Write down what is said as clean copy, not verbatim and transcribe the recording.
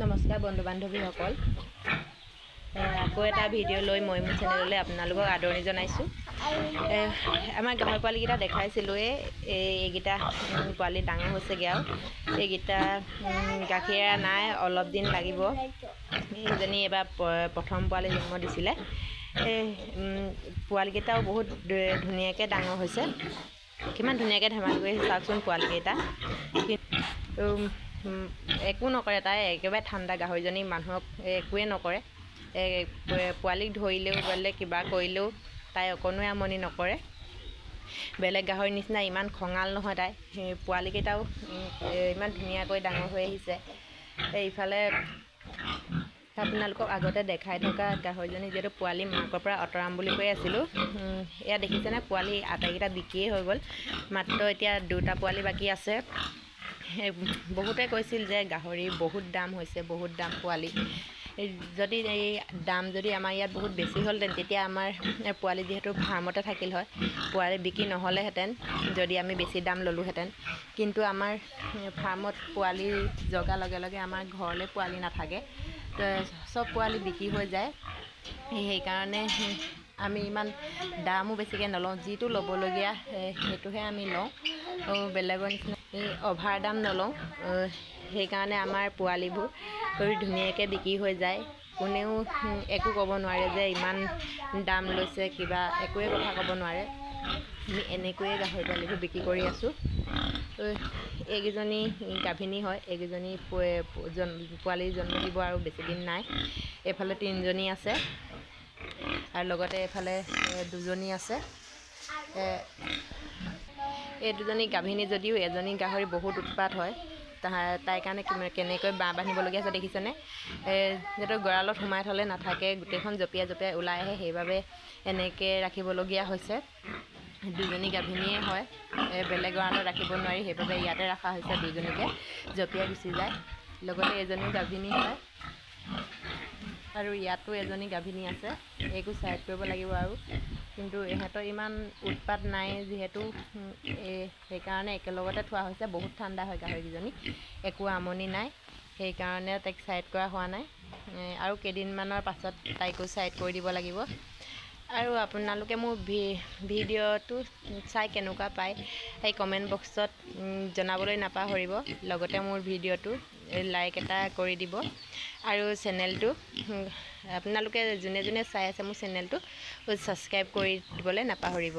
নমস্কাৰ বন্ধু বান্ধৱীসকল, আকৌ এটা ভিডিঅ' লৈ মই মোৰ চেনেললৈ আপোনালোকক আদৰণি জনাইছোঁ। আমাৰ গাহৰি পোৱালিকেইটা দেখাইছিলোঁ। এইকেইটা পোৱালি ডাঙৰ হৈছেগৈ আৰু এইকেইটা গাখীৰ নাই, অলপ দিন লাগিব। এইজনী এবাৰ প্ৰথম পোৱালি জন্ম দিছিলে। পোৱালিকেইটাও বহুত ধুনীয়াকৈ ডাঙৰ হৈছে। কিমান ধুনীয়াকৈ ধেমালি কৰি চাওকচোন পোৱালিকেইটা। একো নকৰে, তাই একেবাৰে ঠাণ্ডা। গাহৰিজনী মানুহক একোৱে নকৰে। পোৱালিক ধৰিলেও বেলেগ কিবা কৰিলেও তাই অকণোৱে আমনি নকৰে। বেলেগ গাহৰিৰ নিচিনা ইমান খঙাল নহয় তাই। পোৱালিকেইটাও ইমান ধুনীয়াকৈ ডাঙৰ হৈ আহিছে। ইফালে আপোনালোকক আগতে দেখাই থকা গাহৰিজনী যিহেতু পোৱালি মাকৰ পৰা আঁতৰাম বুলি কৈ আছিলোঁ। এয়া দেখিছেনে, পোৱালি আটাইকেইটা বিকিয়েই হৈ গ'ল। মাত্ৰ এতিয়া দুটা পোৱালি বাকী আছে। বহুতে কৈছিল যে গাহৰি বহুত দাম হৈছে, বহুত দাম পোৱালি। যদি এই দাম যদি আমাৰ ইয়াত বহুত বেছি হ'লহেঁতেন, তেতিয়া আমাৰ পোৱালি যিহেতু ফাৰ্মতে থাকিল হয়, পোৱালি বিক্ৰী নহ'লেহেঁতেন যদি আমি বেছি দাম ল'লোহেঁতেন। কিন্তু আমাৰ ফাৰ্মত পোৱালি জগাৰ লগে লগে আমাৰ ঘৰলৈ পোৱালি নাথাকে, চব পোৱালি বিক্ৰী হৈ যায়। সেইকাৰণে আমি ইমান দামো বেছিকৈ নলওঁ। যিটো ল'বলগীয়া সেইটোহে আমি লওঁ। বেলেগৰ নিচিনা অভাৰ দাম নলওঁ। সেইকাৰণে আমাৰ পোৱালিবোৰ ধুনীয়াকৈ বিক্ৰী হৈ যায়। কোনেও একো ক'ব নোৱাৰে যে ইমান দাম লৈছে, কিবা একোৱে কথা ক'ব নোৱাৰে। আমি এনেকৈয়ে গাহৰি পোৱালিবোৰ বিক্ৰী কৰি আছোঁ। এইকেইজনী গাভিনী হয়। এইকেইজনী পোৱালি জন্ম দিব আৰু বেছিদিন নাই। এইফালে 3জনী আছে আৰু লগতে এইফালে 2জনী আছে। এই 2জনী গাভিনী যদিও এজনী গাহৰি বহুত উৎপাত হয়। তাইৰ কাৰণে কেনেকৈ বাঁহ বান্ধিবলগীয়া হৈছে দেখিছেনে। যিহেতু গঁৰালত সোমাই থ'লে নাথাকে, গোটেইখন জঁপিয়াই জঁপিয়াই ওলাই আহে। সেইবাবে এনেকৈ ৰাখিবলগীয়া হৈছে। 2জনী গাভিনীয়ে হয়। বেলেগ গঁৰালত ৰাখিব নোৱাৰি, সেইবাবে ইয়াতে ৰখা হৈছে। 2জনীকে জঁপিয়াই গুচি যায়। লগতে এজনীও গাভিনী হয় আৰু ইয়াতো এজনী গাভিনী আছে। এইকো ছাইড কৰিব লাগিব আৰু, কিন্তু ইহঁতৰ ইমান উৎপাত নাই যিহেতু সেইকাৰণে একেলগতে থোৱা হৈছে। বহুত ঠাণ্ডা হয় গাহৰিকেইজনী, একো আমনি নাই। সেইকাৰণে তাইক ছাইড কৰা হোৱা নাই। আৰু কেইদিনমানৰ পাছত তাইকো ছাইড কৰি দিব লাগিব। আৰু আপোনালোকে মোৰ ভিডিঅ'টো চাই কেনেকুৱা পায় সেই কমেণ্ট বক্সত জনাবলৈ নাপাহৰিব। লগতে মোৰ ভিডিঅ'টো লাইক এটা কৰি দিব। আৰু চেনেলটো আপোনালোকে যোনে যোনে চাই আছে মোৰ চেনেলটো ছাবস্ক্ৰাইব কৰি দিবলৈ নাপাহৰিব।